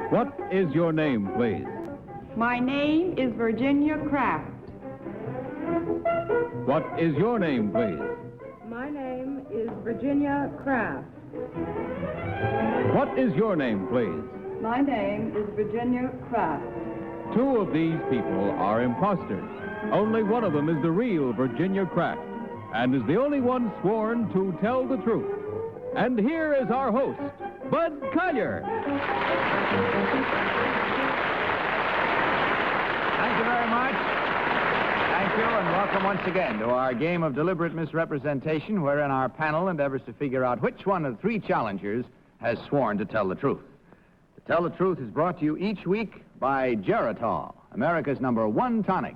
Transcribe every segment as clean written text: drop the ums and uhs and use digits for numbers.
What is your name, please? My name is Virginia Kraft. What is your name, please? My name is Virginia Kraft. What is your name, please? My name is Virginia Kraft. Two of these people are imposters. Only one of them is the real Virginia Kraft, and is the only one sworn to tell the truth. And here is our host, Bud Collier. Thank you very much. Thank you, and welcome once again to our game of deliberate misrepresentation, wherein our panel endeavors to figure out which one of three challengers has sworn to tell the truth. To Tell the Truth is brought to you each week by Geritol, America's #1 tonic,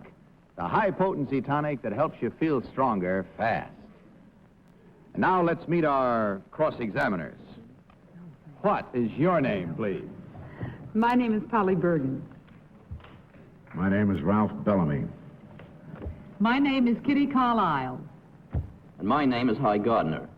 the high-potency tonic that helps you feel stronger fast. And now let's meet our cross-examiners. What is your name, please? My name is Polly Bergen. My name is Ralph Bellamy. My name is Kitty Carlisle. And my name is Gardner.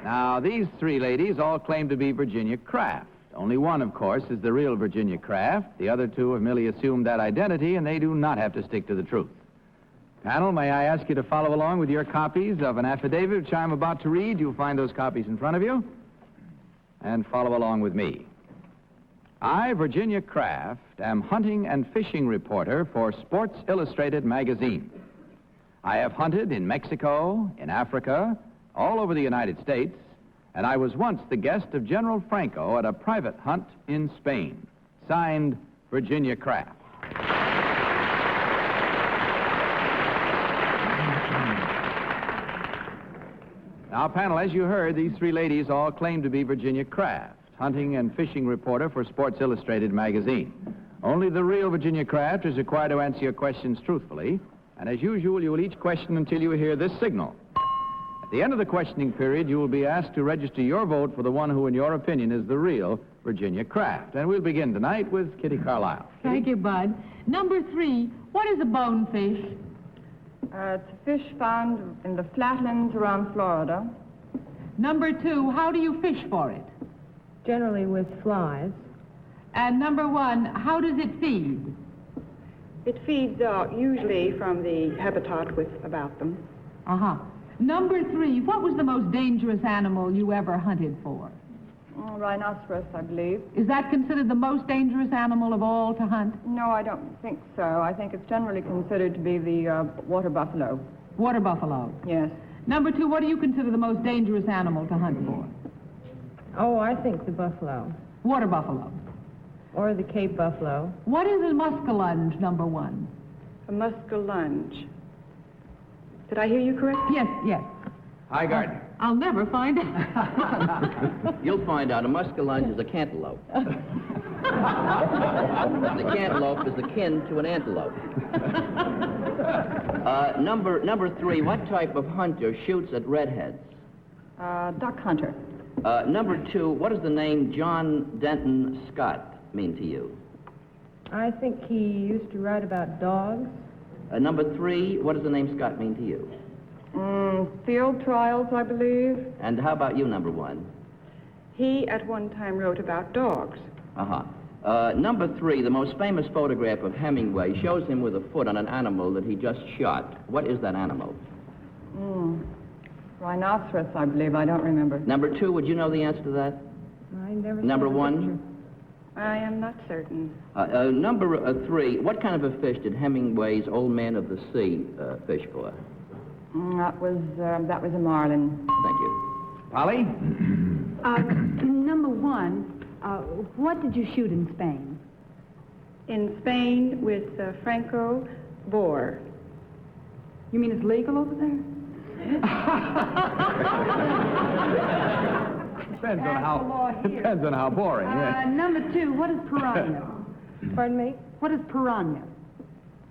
Now, these three ladies all claim to be Virginia Kraft. Only one, of course, is the real Virginia Kraft. The other two have merely assumed that identity, and they do not have to stick to the truth. Panel, may I ask you to follow along with your copies of an affidavit which I'm about to read? You'll find those copies in front of you. And follow along with me. I, Virginia Kraft, am hunting and fishing reporter for Sports Illustrated magazine. I have hunted in Mexico, in Africa, all over the United States, and I was once the guest of General Franco at a private hunt in Spain. Signed, Virginia Kraft. Now, panel, as you heard, these three ladies all claim to be Virginia Kraft, hunting and fishing reporter for Sports Illustrated magazine. Only the real Virginia Kraft is required to answer your questions truthfully, and as usual, you will each question until you hear this signal. At the end of the questioning period, you will be asked to register your vote for the one who, in your opinion, is the real Virginia Kraft. And we'll begin tonight with Kitty Carlisle. Thank you, Bud. Number 3, what is a bonefish? It's a fish found in the flatlands around Florida. Number 2, how do you fish for it? Generally with flies. And number 1, how does it feed? It feeds usually from the habitat about them. Uh-huh. Number 3, what was the most dangerous animal you ever hunted for? Rhinoceros, I believe. Is that considered the most dangerous animal of all to hunt? No, I don't think so. I think it's generally considered to be the water buffalo. Water buffalo. Yes. Number 2, what do you consider the most dangerous animal to hunt for? Oh, I think the buffalo. Water buffalo. Or the Cape buffalo. What is a muskellunge, number 1? A muskellunge. Did I hear you correct? Yes, yes. Hi, Gardner. I'll never find out. You'll find out a muskellunge is a cantaloupe. The cantaloupe is akin to an antelope. Number 3, what type of hunter shoots at redheads? Duck hunter. Number 2, what does the name John Denton Scott mean to you? I think he used to write about dogs. Number 3, what does the name Scott mean to you? Field trials, I believe. And how about you, number 1? He at one time wrote about dogs. Uh-huh. Number 3, the most famous photograph of Hemingway shows him with a foot on an animal that he just shot. What is that animal? Rhinoceros, I believe. I don't remember. Number 2, would you know the answer to that? I never Number saw the 1? picture. I am not certain. Number 3, what kind of a fish did Hemingway's Old Man of the Sea fish for? That was a marlin. Thank you. Polly? Number 1, what did you shoot in Spain? In Spain with Franco boar. You mean it's legal over there? Depends on how boring, yes. Number 2, what is piranha? Pardon me? What is piranha?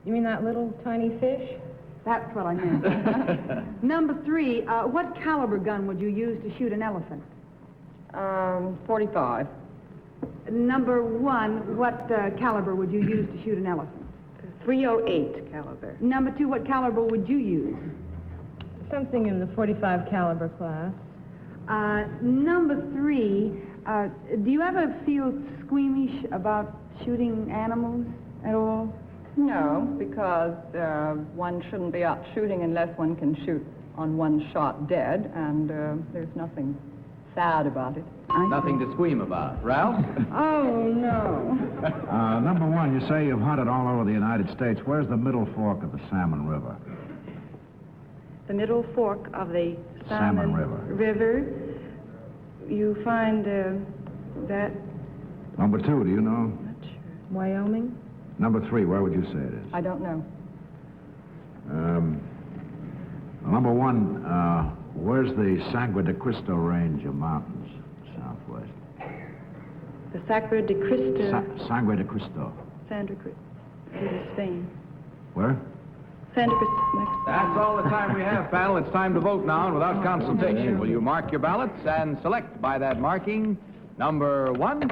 You mean that little tiny fish? That's what I meant. Number 3, what caliber gun would you use to shoot an elephant? 45. Number 1, what caliber would you use to shoot an elephant? 308 caliber. Number 2, what caliber would you use? Something in the .45 caliber class. Number 3, do you ever feel squeamish about shooting animals at all? No, because one shouldn't be out shooting unless one can shoot on one shot dead, and there's nothing sad about it. Nothing to squeam about. Ralph? Oh, no. Number one, you say you've hunted all over the United States. Where's the middle fork of the Salmon River? The middle fork of the Salmon River. You find that... Number two, do you know? Not sure. Wyoming? Number three, where would you say it is? I don't know. Number one, where's the Sangre de Cristo range of mountains, southwest? The Sacre de Cristo... Sangre de Cristo. Sandra Cristo. It is Spain. Where? Sandra Cristo, Mexico. That's all the time we have, panel. It's time to vote now and without consultation. Will you mark your ballots and select by that marking number 1,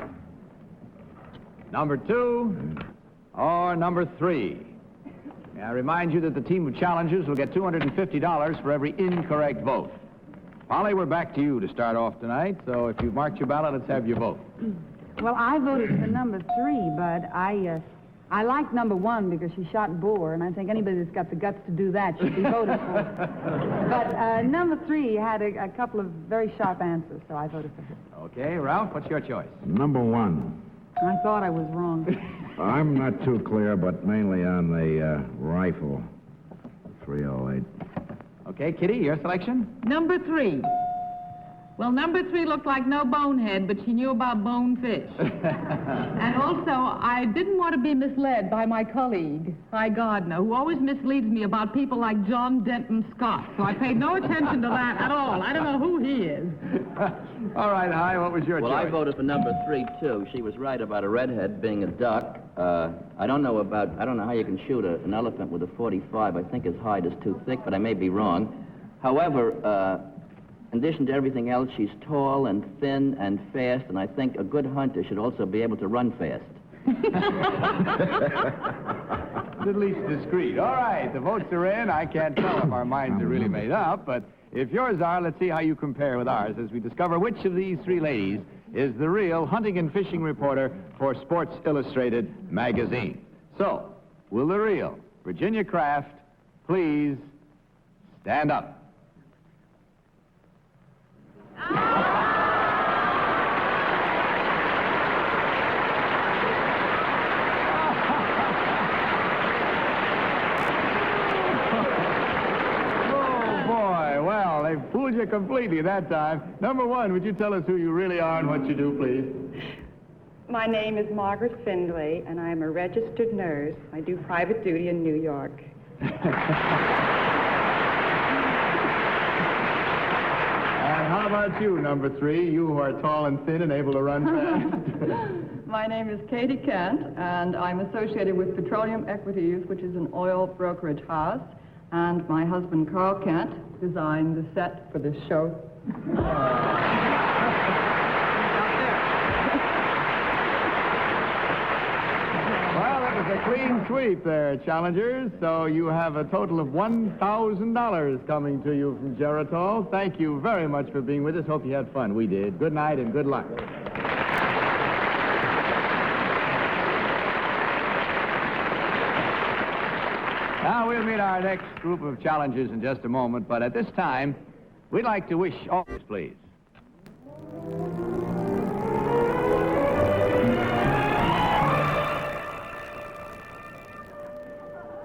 number 2, or number 3? May I remind you that the team of challengers will get $250 for every incorrect vote. Polly, we're back to you to start off tonight, so if you've marked your ballot, let's have your vote. Well, I voted for number 3, but I like number 1 because she shot boar, and I think anybody that's got the guts to do that should be voted for. But number 3 had a couple of very sharp answers, so I voted for her. Okay, Ralph, what's your choice? Number one. I thought I was wrong. I'm not too clear, but mainly on the rifle, 308. Okay, Kitty, your selection? Number 3. Well, number 3 looked like no bonehead, but she knew about bonefish. And also, I didn't want to be misled by my colleague, Hi Gardner, who always misleads me about people like John Denton Scott. So I paid no attention to that at all. I don't know who he is. All right, Hi, what was your choice? Well, I voted for number 3, too. She was right about a redhead being a duck. I don't know how you can shoot an elephant with a .45. I think his hide is too thick, but I may be wrong. However, in addition to everything else, she's tall and thin and fast, and I think a good hunter should also be able to run fast. At least discreet. All right, the votes are in. I can't tell if our minds are really made up, but if yours are, let's see how you compare with ours as we discover which of these 3 ladies is the real hunting and fishing reporter for Sports Illustrated magazine. So, will the real Virginia Craft please stand up? They fooled you completely that time. Number 1, would you tell us who you really are and what you do, please? My name is Margaret Findlay, and I'm a registered nurse. I do private duty in New York. And how about you, number 3, you who are tall and thin and able to run fast? My name is Katie Kent, and I'm associated with Petroleum Equities, which is an oil brokerage house. And my husband, Carl Kent, designed the set for this show. Well, it was a clean sweep there, challengers. So you have a total of $1,000 coming to you from Geritol. Thank you very much for being with us. Hope you had fun. We did. Good night and good luck. Now, we'll meet our next group of challengers in just a moment, but at this time, we'd like to wish all, please.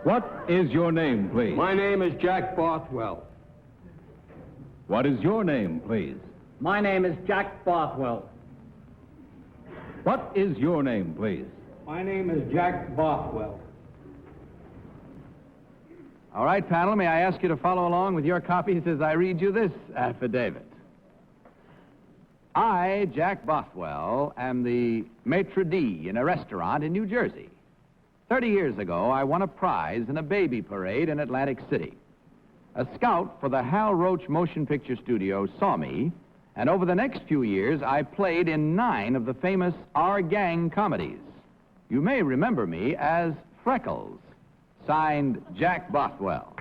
What is your name, please? My name is Jack Bothwell. What is your name, please? My name is Jack Bothwell. What is your name, please? My name is Jack Bothwell. All right, panel, may I ask you to follow along with your copies as I read you this affidavit? I, Jack Bothwell, am the maitre d' in a restaurant in New Jersey. 30 years ago, I won a prize in a baby parade in Atlantic City. A scout for the Hal Roach Motion Picture Studio saw me, and over the next few years, I played in 9 of the famous Our Gang comedies. You may remember me as Freckles. Signed, Jack Bothwell.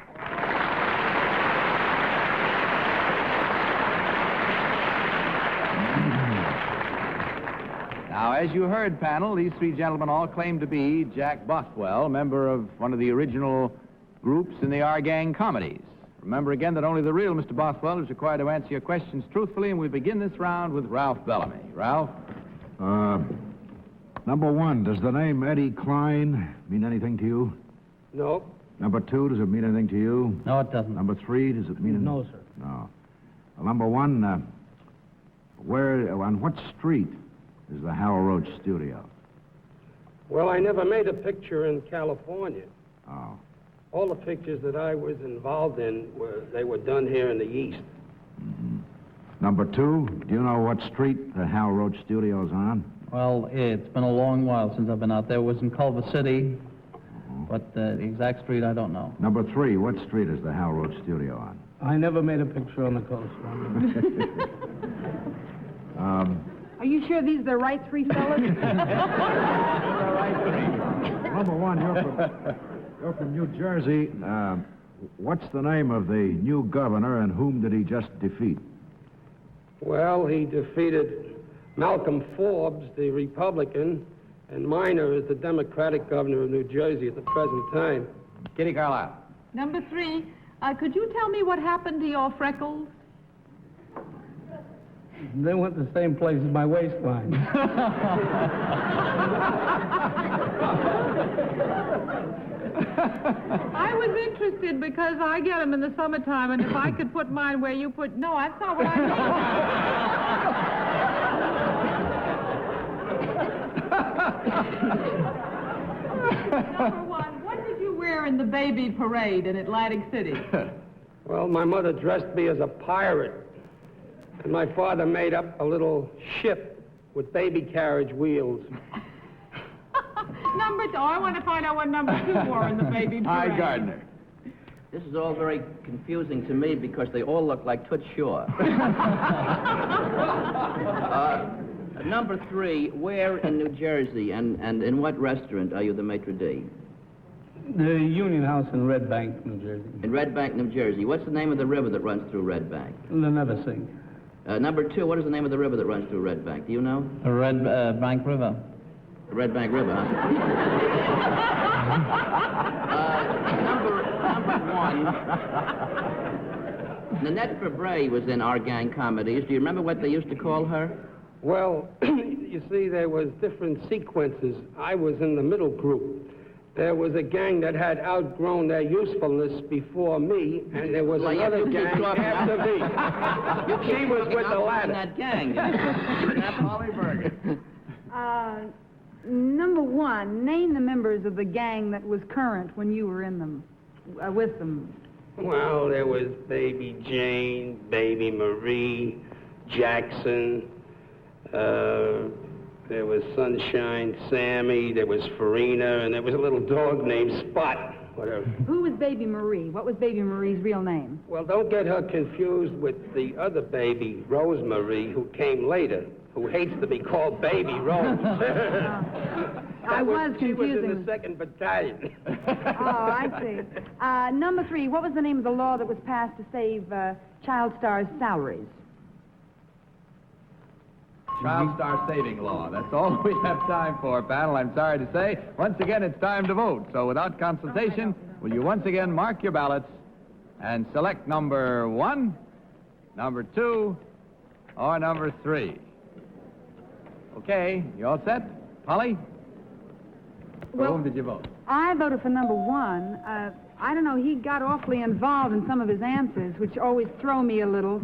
as you heard, panel, these three gentlemen all claim to be Jack Bothwell, member of one of the original groups in the Our Gang comedies. Remember again that only the real Mr. Bothwell is required to answer your questions truthfully, and we begin this round with Ralph Bellamy. Ralph? Number one, does the name Eddie Klein mean anything to you? No. Number two, does it mean anything to you? No, it doesn't. Number three, does it mean anything? No, sir. No. Well, number one, on what street is the Hal Roach studio? Well, I never made a picture in California. Oh. All the pictures that I was involved in were done here in the East. Mm-hmm. Number two, do you know what street the Hal Roach studio's on? Well, it's been a long while since I've been out there. It was in Culver City, but the exact street I don't know. Number three, what street is the Hal Roach studio on? I never made a picture on the coast. Are you sure these are the right three fellas? Number one, you're from New Jersey. What's the name of the new governor, and whom did he just defeat? Well, he defeated Malcolm Forbes, the Republican, and Minor is the Democratic governor of New Jersey at the present time. Kitty Carlisle. Number 3, could you tell me what happened to your freckles? They went the same place as my waistline. I was interested because I get them in the summertime, and if I could put mine where you put... No, that's not what I mean. Number 1, what did you wear in the baby parade in Atlantic City? Well, my mother dressed me as a pirate, and my father made up a little ship with baby carriage wheels. Number 2, I want to find out what number 2 wore in the baby parade. Hi, Gardner. This is all very confusing to me because they all look like Toots Shaw. Number 3, where in New Jersey and in what restaurant are you the maitre d'? The Union House in Red Bank, New Jersey. In Red Bank, New Jersey. What's the name of the river that runs through Red Bank? The Neversink. Number 2, what is the name of the river that runs through Red Bank? Do you know? The Red Bank River. The Red Bank River, huh? Number 1. Nanette Fabray was in Our Gang comedies. Do you remember what they used to call her? Well, you see, there was different sequences. I was in the middle group. There was a gang that had outgrown their usefulness before me, and there was another gang after me. She was with the latter. That gang. That's Holly Bergen. Number 1, name the members of the gang that was current when you were in them, with them. Well, there was Baby Jane, Baby Marie, Jackson, there was Sunshine Sammy, there was Farina, and there was a little dog named Spot, whatever. Who was Baby Marie? What was Baby Marie's real name? Well, don't get her confused with the other baby, Rosemarie, who came later, who hates to be called Baby Rose. I was She was in confusing. the 2nd Battalion. Oh, I see. Number 3, what was the name of the law that was passed to save child stars' salaries? Child Star Saving Law. That's all we have time for, panel. I'm sorry to say. Once again, it's time to vote. So without consultation, will you once again mark your ballots and select number 1, number 2, or number 3? Okay, you all set? Polly? For whom did you vote? I voted for number 1. I don't know, he got awfully involved in some of his answers, which always throw me a little.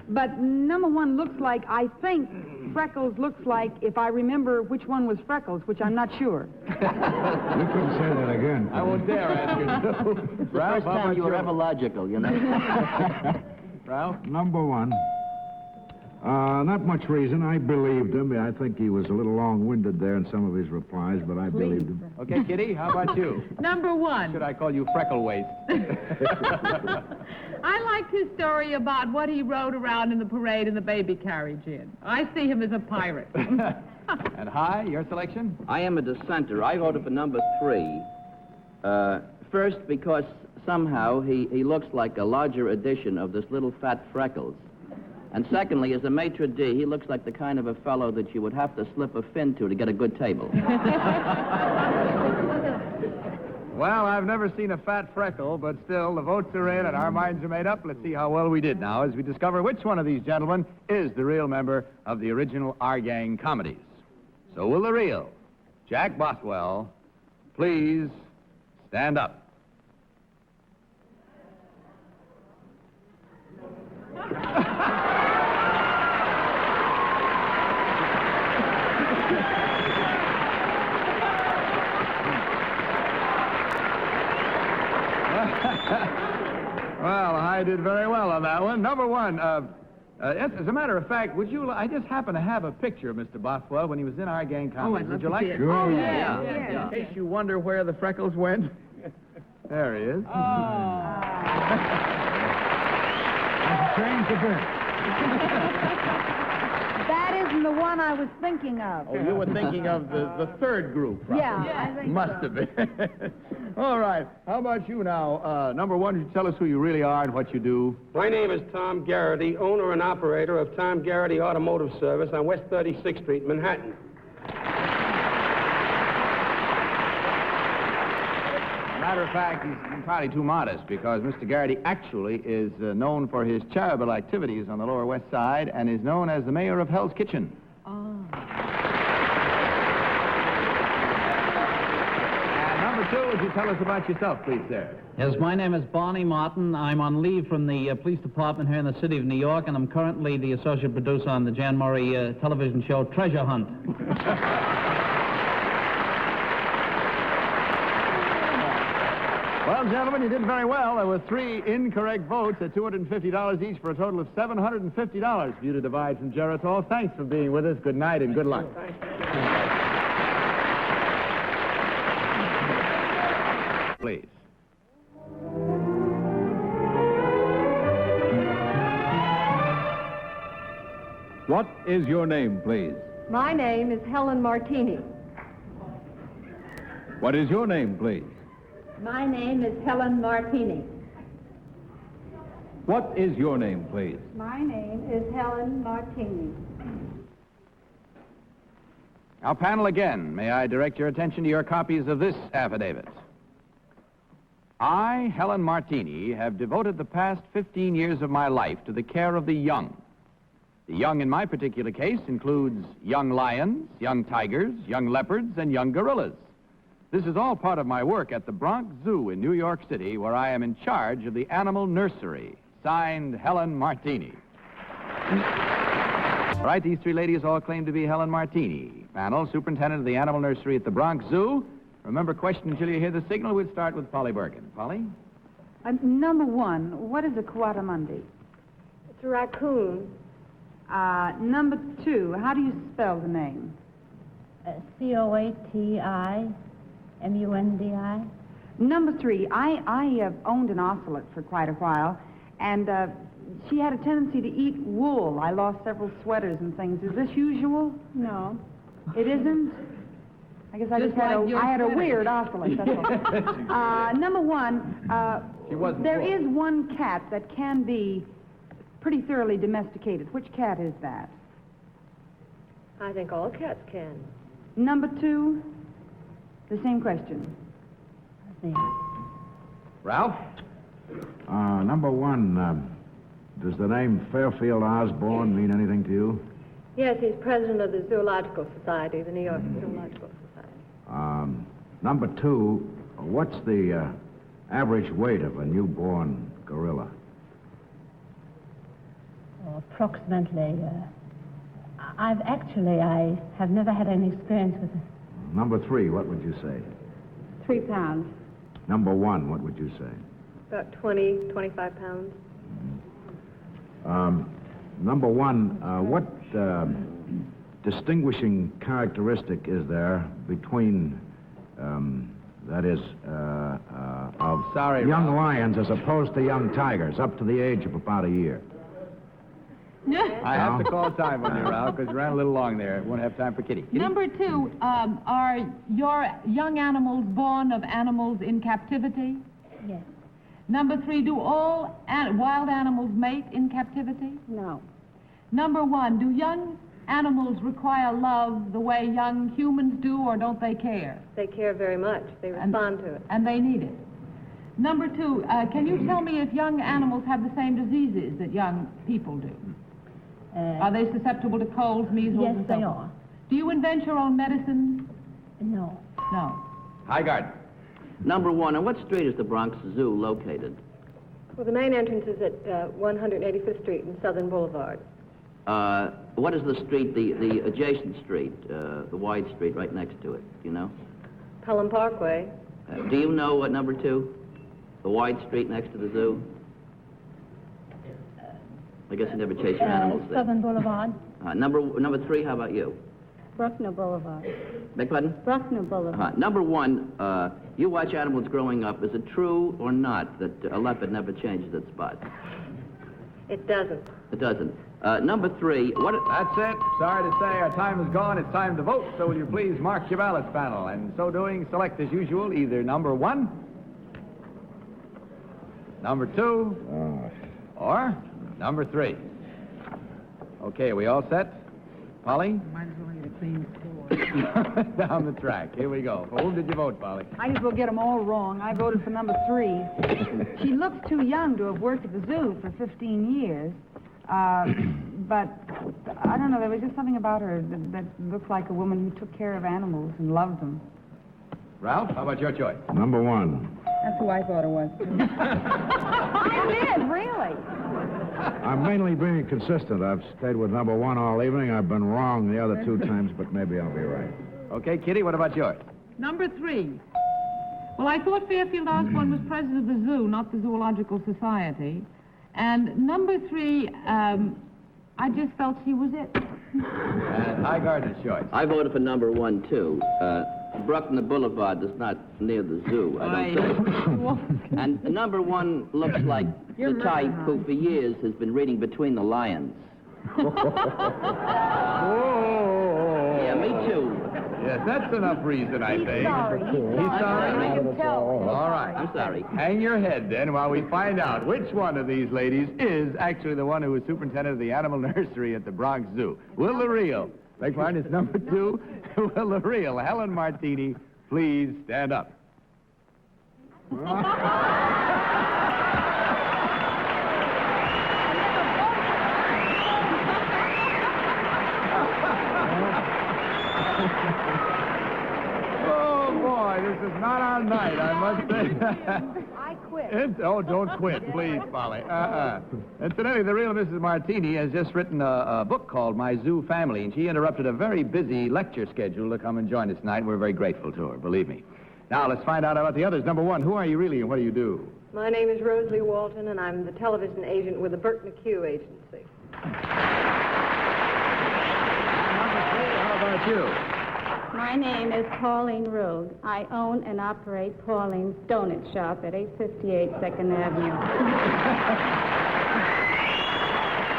But number 1 looks like, I think Freckles looks like, if I remember which one was Freckles, which I'm not sure. You couldn't say that again. I won't dare ask you to. Ralph, First how time about you were you? ever logical, you know. Ralph? Number 1. Not much reason. I believed him. I think he was a little long-winded there in some of his replies, but I believed him. Okay, Kitty, how about you? Number 1. Should I call you Freckle Waist? I liked his story about what he rode around in the parade in the baby carriage in. I see him as a pirate. And Hi, your selection? I am a dissenter. I voted for number 3. First, because somehow he looks like a larger edition of this little fat Freckles. And secondly, as a maitre d', he looks like the kind of a fellow that you would have to slip a fin to get a good table. Well, I've never seen a fat Freckle, but still, the votes are in and our minds are made up. Let's see how well we did now as we discover which one of these gentlemen is the real member of the original Our Gang comedies. So will the real Jack Bothwell please stand up? Well, I did very well on that one. Number one, yes, as a matter of fact, I just happen to have a picture of Mr. Bothwell when he was in Our Gang comedy. Would you like it? Oh, Yeah. In case you wonder where the Freckles went, there he is. Change the bit. That isn't the one I was thinking of. Oh, you were thinking of the third group, right? Yeah, I think Must have been. All right. How about you now? Number one, would you tell us who you really are and what you do? My name is Tom Garrity, owner and operator of Tom Garrity Automotive Service on West 36th Street, Manhattan. Matter of fact, he's entirely too modest because Mr. Garrity actually is known for his charitable activities on the Lower West Side and is known as the mayor of Hell's Kitchen. And number two, would you tell us about yourself, please, sir? Yes, my name is Barney Martin. I'm on leave from the police department here in the city of New York, and I'm currently the associate producer on the Jan Murray television show Treasure Hunt. Well, gentlemen, you did very well. There were 3 incorrect votes at $250 each for a total of $750 for you to divide from Geritol. Thanks for being with us. Good night and good luck. Please. What is your name, please? My name is Helen Martini. What is your name, please? My name is Helen Martini. What is your name, please? My name is Helen Martini. Now, panel, again, may I direct your attention to your copies of this affidavit? I, Helen Martini, have devoted the past 15 years of my life to the care of the young. The young in my particular case includes young lions, young tigers, young leopards, and young gorillas. This is all part of my work at the Bronx Zoo in New York City, where I am in charge of the animal nursery. Signed, Helen Martini. All right, these 3 ladies all claim to be Helen Martini. Panel, superintendent of the animal nursery at the Bronx Zoo. Remember, question until you hear the signal. We'll start with Polly Bergen. Polly? Number one, what is a coatimundi? It's a raccoon. Number two, how do you spell the name? Coatimundi. Number three, I owned an ocelot for quite a while, and she had a tendency to eat wool. I lost several sweaters and things. Is this usual? No. It isn't? I guess I had a weird ocelot, that's all. Number one, there is one cat that can be pretty thoroughly domesticated. Which cat is that? I think all cats can. Number two, the same question. Ralph? Number one, does the name Fairfield Osborne mean anything to you? Yes, he's president of the Zoological Society, the New York Zoological Society. Number two, what's the average weight of a newborn gorilla? Approximately. I have never had any experience with it. Number three, what would you say? 3 pounds. Number one, what would you say? About 20, 25 pounds. Number one, what distinguishing characteristic is there between, that is, of young lions as opposed to young tigers up to the age of about a year? I have to call time on you, Ralph, because you ran a little long there. Won't have time for Kitty. Kitty? Number two, are your young animals born of animals in captivity? Yes. Number three, do all wild animals mate in captivity? No. Number 1, do young animals require love the way young humans do, or don't they care? They care very much. They respond to it. And they need it. Number 2, can you tell me if young animals have the same diseases that young people do? Are they susceptible to colds, measles, Yes, and so they forth? are. Do you invent your own medicine? No. No. Hi, Gardner. Number 1, on what street is the Bronx Zoo located? Well, the main entrance is at 185th Street and Southern Boulevard. What is the street, the adjacent street, the wide street right next to it? Do you know? Pelham Parkway. Do you know what number 2? The wide street next to the zoo? I guess you never chase your animals there. Southern Boulevard. Number 3, how about you? Bruckner Boulevard. Beg pardon? Bruckner Boulevard. Number 1, you watch animals growing up. Is it true or not that a leopard never changes its spots? It doesn't. It doesn't. Number 3, what... That's it. Sorry to say our time is gone. It's time to vote. So will you please mark your ballots, panel? And so doing, select as usual either number 1, number 2, or number 3. Okay, are we all set? Polly? Might as well get a clean floor. Down the track. Here we go. For whom did you vote, Polly? I just will get them all wrong. I voted for number 3. She looks too young to have worked at the zoo for 15 years. But I don't know, there was just something about her that looked like a woman who took care of animals and loved them. Ralph, how about your choice? Number 1. That's who I thought it was, too. I did, really. I'm mainly being consistent. I've stayed with number 1 all evening. I've been wrong the other 2 times, but maybe I'll be right. Okay, Kitty, what about yours? Number 3. Well, I thought Fairfield Osborne was president of the zoo, not the Zoological Society. And number 3, I just felt she was it. And Hi Gardner's choice. I voted for number 1, too. Bruckner Boulevard is not near the zoo, I don't think. And number 1 looks like the type who for years has been reading Between the Lions. Yeah, me too. Yes, that's enough reason, I think. Sorry. He's sorry? I can tell. All right. I'm sorry. Hang your head, then, while we find out which one of these ladies is actually the one who is superintendent of the animal nursery at the Bronx Zoo. Will the real, beg pardon, it's number 2, will the real Helen Martini please stand up? Oh, boy, this is not our night, I must say. I quit. Don't quit, please, Polly. Incidentally, the real Mrs. Martini has just written a book called My Zoo Family, and she interrupted a very busy lecture schedule to come and join us tonight. We're very grateful to her, believe me. Now, let's find out about the others. Number 1, who are you really and what do you do? My name is Rosalie Walton, and I'm the television agent with the Burt McHugh Agency. Number 3, how about you? My name is Pauline Road. I own and operate Pauline's Donut Shop at 858 2nd Avenue.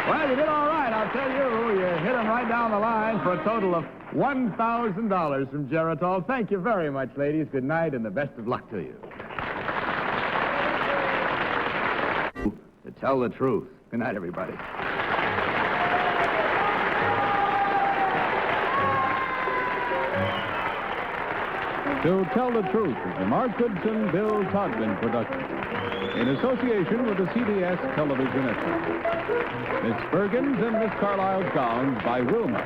Well, you did all right, I'll tell you. You hit them right down the line for a total of $1,000 from Geritol. Thank you very much, ladies. Good night and the best of luck to you. To tell the truth. Good night, everybody. To Tell the Truth is a Mark Goodson, Bill Todman production in association with the CBS television network. Miss Bergen's and Miss Carlisle's gowns by Wilma.